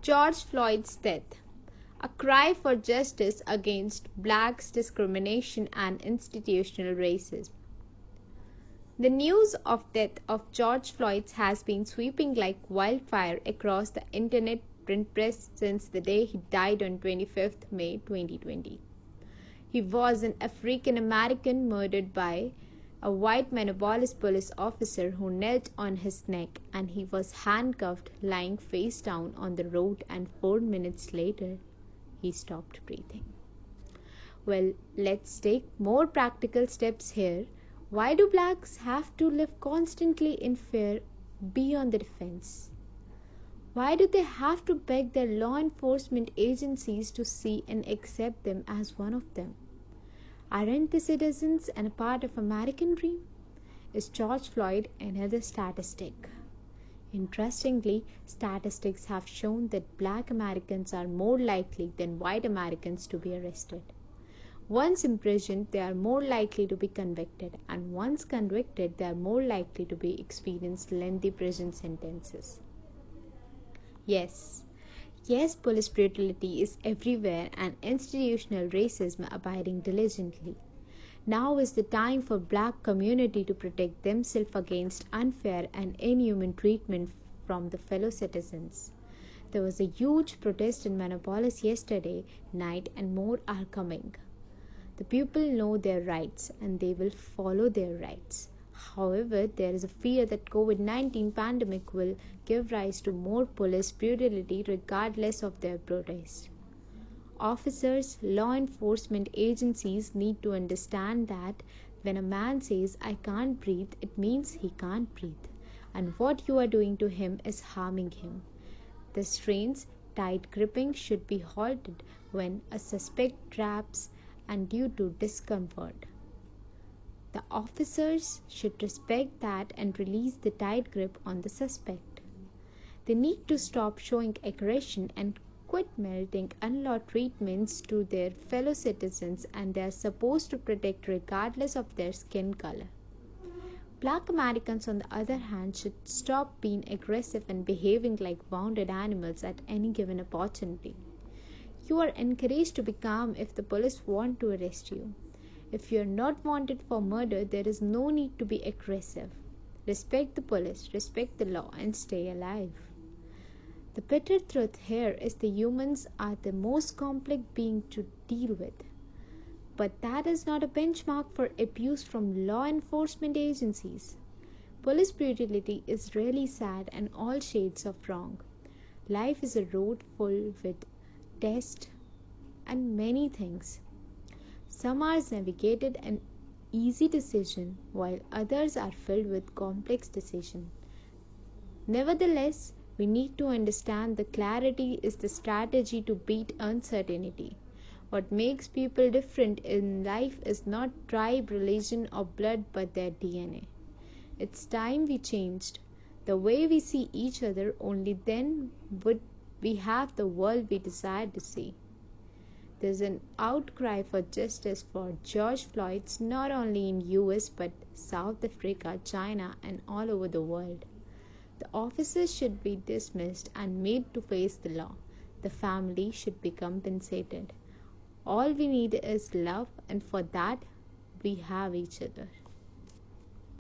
George Floyd's death. A cry for justice against blacks' discrimination and institutional racism. The news of death of George Floyd has been sweeping like wildfire across the internet print press since the day he died on 25th May 2020. He was an African American murdered by a white Minneapolis police officer who knelt on his neck, and he was handcuffed lying face down on the road, and 4 minutes later he stopped breathing. Well, let's take more practical steps here. Why do blacks have to live constantly in fear, be on the defense? Why do they have to beg their law enforcement agencies to see and accept them as one of them? Aren't they citizens and a part of American dream? Is George Floyd another statistic? Interestingly, statistics have shown that black Americans are more likely than white Americans to be arrested. Once imprisoned, they are more likely to be convicted, and once convicted, they are more likely to be experience lengthy prison sentences. Yes, police brutality is everywhere and institutional racism abiding diligently. Now is the time for black community to protect themselves against unfair and inhuman treatment from the fellow citizens. There was a huge protest in Minneapolis yesterday night, and more are coming. The people know their rights and they will follow their rights. However, there is a fear that COVID-19 pandemic will give rise to more police brutality regardless of their protest. Officers, law enforcement agencies need to understand that when a man says, "I can't breathe," it means he can't breathe. And what you are doing to him is harming him. The restraints, tight gripping should be halted when a suspect traps and due to discomfort. The officers should respect that and release the tight grip on the suspect. They need to stop showing aggression and quit melting unlaw treatments to their fellow citizens, and they are supposed to protect regardless of their skin color. Black Americans, on the other hand, should stop being aggressive and behaving like wounded animals at any given opportunity. You are encouraged to be calm if the police want to arrest you. If you are not wanted for murder, there is no need to be aggressive. Respect the police, respect the law, and stay alive. The bitter truth here is the humans are the most complex being to deal with. But that is not a benchmark for abuse from law enforcement agencies. Police brutality is really sad and all shades of wrong. Life is a road full with tests and many things. Some are navigated an easy decision, while others are filled with complex decisions. Nevertheless, we need to understand that clarity is the strategy to beat uncertainty. What makes people different in life is not tribe, religion, or blood, but their DNA. It's time we changed the way we see each other. Only then would we have the world we desire to see. There's an outcry for justice for George Floyd not only in US but South Africa, China, and all over the world. The officers should be dismissed and made to face the law. The family should be compensated. All we need is love, and for that we have each other.